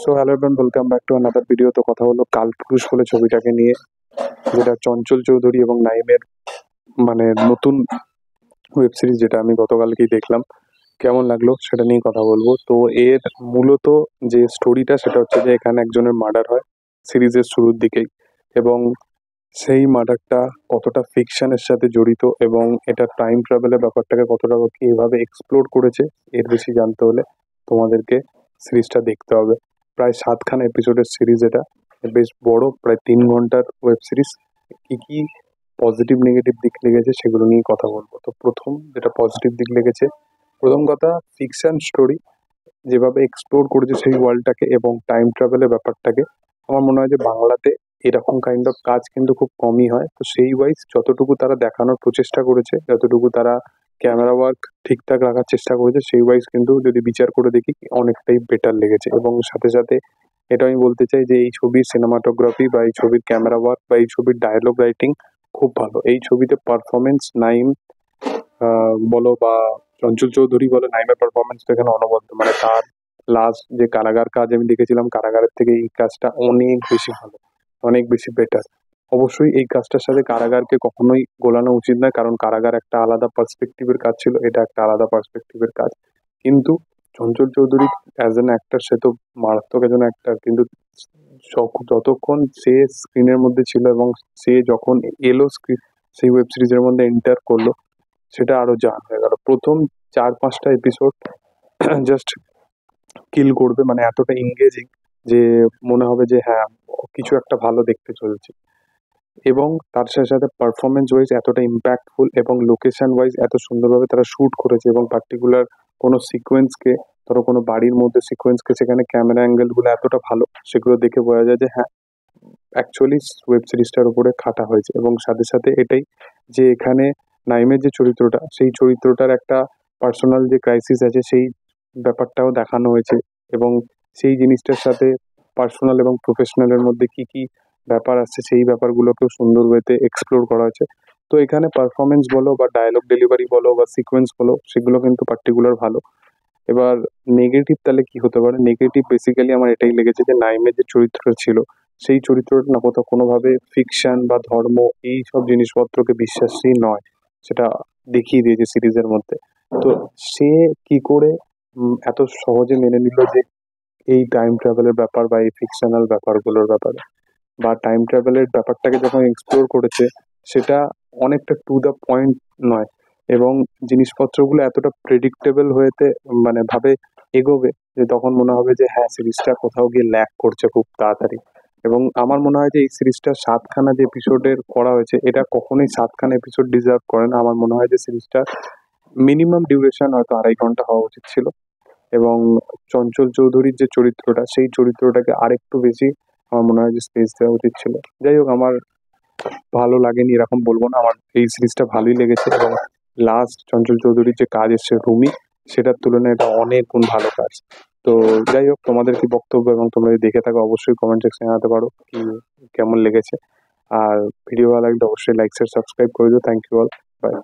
So hello everyone, welcome back to another video. তো কথা হলো কালপুরুষ বলে ছবিটাকে নিয়ে, যেটা চঞ্চল চৌধুরী এবং নাইমের মানে নতুন ওয়েব সিরিজ, যেটা আমি গতকালকেই দেখলাম। কেমন লাগলো সেটা নিয়ে কথা বলবো। তো এর মূলত যে স্টোরিটা, সেটা হচ্ছে যে এখানে একজনের মার্ডার হয় সিরিজের শুরুর দিকেই, এবং সেই মার্ডারটা কতটা ফিকশনের সাথে জড়িত এবং এটা টাইম ট্রাভেলের ব্যাপারটাকে কতটা এভাবে এক্সপ্লোর করেছে, এর বেশি জানতে হলে তোমাদেরকে সিরিজটা দেখতে হবে। প্রায় 7খানা এপিসোডের সিরিজ এটা, বেশ বড়, প্রায় 3 ঘন্টার ওয়েব সিরিজ। কি কি পজিটিভ নেগেটিভ দিক লেগেছে সেগুলো নিয়ে কথা বলবো। তো প্রথম যেটা পজিটিভ দিক লেগেছে, প্রথম কথা, ফিকশন স্টোরি যেভাবে এক্সপ্লোর করেছে সেই ওয়ার্ল্ডটাকে এবং টাইম ট্রাভেলের ব্যাপারটাকে, আমার মনে হয় যে বাংলাতে এরকম কাইন্ড অফ কাজ কিন্তু খুব কমই হয়। তো সেই ওয়াইজ যতটুকু তারা দেখানোর প্রচেষ্টা করেছে, যতটুকু তারা ক্যামেরা ওয়ার্ক ঠিকঠাক রাখার চেষ্টা করেছে, সেই ওয়াইজ কিন্তু যদি বিচার করে দেখি অনেকটাই বেটার লেগেছে। এবং সাথে সাথে এটা আমি বলতে চাই যে এই ছবির সিনেমাটোগ্রাফি বা এই ছবির ক্যামেরা ওয়ার্ক বা এই ছবির ডায়লগ রাইটিং খুব ভালো। এই ছবিতে পারফরমেন্স নাইম বলো বা চঞ্চল চৌধুরী বলো, নাইমের পারফরমেন্স তো এখানে অনবদ্য। মানে তার লাস্ট যে কারাগার কাজ আমি দেখেছিলাম, কারাগারের থেকে এই কাজটা অনেক বেশি ভালো, অনেক বেশি বেটার। অবশ্যই এই কাজটার সাথে কারাগারকে কখনোই গোলানো উচিত নয়, কারণ কারাগার একটা আলাদা পার্সপেক্টিভের কাজ ছিল, এটা একটা আলাদা পার্সপেক্টিভের কাজ। কিন্তু Chanchal Chowdhury as an actor, সে তো মারাত্মক একজন অ্যাক্টর, কিন্তু যতক্ষণ সে স্ক্রিনের মধ্যে ছিল এবং সে যখন এলো স্ক্রিন, সেই ওয়েব সিরিজের মধ্যে এন্টার করলো, সেটা আরো জান হয়ে গেল। প্রথম 4-5টা এপিসোড জাস্ট কিল করবে, মানে এতটা এঙ্গেজিং যে মনে হবে যে হ্যাঁ, কিছু একটা ভালো দেখতে চলছে। এবং তার সাথে সাথে পারফরমেন্স ওয়াইজ এতটা ইম্প্যাক্টফুল এবং লোকেশন ওয়াইজ এত সুন্দরভাবে তারা শুট করেছে, এবং পার্টিকুলার কোনো সিকোয়েন্সকে, ধরো কোনো বাড়ির মধ্যে সিকোয়েন্সকে, সেখানে ক্যামেরা অ্যাঙ্গেলগুলো এতটা ভালো, সেগুলো দেখে বোঝা যায় যে হ্যাঁ, অ্যাকচুয়ালি ওয়েব সিরিজটার উপরে খাটা হয়েছে। এবং সাথে সাথে এটাই যে এখানে নাইমের যে চরিত্রটা, সেই চরিত্রটার একটা পার্সোনাল যে ক্রাইসিস আছে, সেই ব্যাপারটাও দেখানো হয়েছে। এবং সেই জিনিসটার সাথে পার্সোনাল এবং প্রফেশনালের মধ্যে কি কি ব্যাপার আছে, সেই ব্যাপারগুলোকেও সুন্দর ওয়েতে এক্সপ্লোর করা হয়েছে। তো এখানে পারফরমেন্স বলো বা ডায়লগ ডেলিভারি বলো বা সিকোয়েন্স বলো, সেগুলো কিন্তু পার্টিকুলার ভালো। এবার নেগেটিভ তাহলে কি হতে পারে? নেগেটিভ বেসিক্যালি আমার এটাই লেগেছে যে নাইমের যে চরিত্রটা ছিল, সেই চরিত্রটা না কোথাও কোনোভাবে ফিকশন বা ধর্ম এই সব জিনিসপত্রকে বিশ্বাসী নয়, সেটা দেখিয়ে দিয়েছে সিরিজের মধ্যে। তো সে কি করে এত সহজে মেনে নিল যে এই টাইম ট্রাভেলের ব্যাপার বা এই ফিকশনাল ব্যাপারগুলোর ব্যাপারে, বা টাইম ট্রাভেলের ব্যাপারটাকে যখন এক্সপ্লোর করেছে, সেটা অনেকটা টু দ্য পয়েন্ট নয়, এবং জিনিসপত্রগুলো এতটা প্রেডিক্টেবল হয়েতে মানে ভাবে এগোবে, যে তখন মনে হবে যে হ্যাঁ, সিরিজটা কোথাও গিয়ে ল্যাক করছে খুব তাড়াতাড়ি। এবং আমার মনে হয় যে এই সিরিজটা 7খানা যে এপিসোডের করা হয়েছে, এটা কখনোই 7খানা এপিসোড ডিজার্ভ করে না। আমার মনে হয় যে সিরিজটা মিনিমাম ডিউরেশন হয়তো 2.5 ঘন্টা হওয়া উচিত ছিল। এবং চঞ্চল চৌধুরীর যে চরিত্রটা, সেই চরিত্রটাকে আরেকটু বেশি আমার মনে হয় যে স্পেস দেওয়া উচিত ছিল। যাই হোক, আমার ভালো লাগেনি এরকম বলবো না, আমার এই সিরিজটা ভালোই লেগেছে। এবং লাস্ট চঞ্চল চৌধুরীর যে কাজ এসছে রুমি, সেটার তুলনায় এটা অনেক গুণ ভালো কাজ। তো যাই হোক, তোমাদের কি বক্তব্য, এবং তোমরা যদি দেখে থাকো অবশ্যই কমেন্ট সেকশনে জানাতে পারো কি কেমন লেগেছে। আর ভিডিও ভালো লাগলে অবশ্যই লাইক শেয়ার সাবস্ক্রাইব করে দিও। Thank you all, by.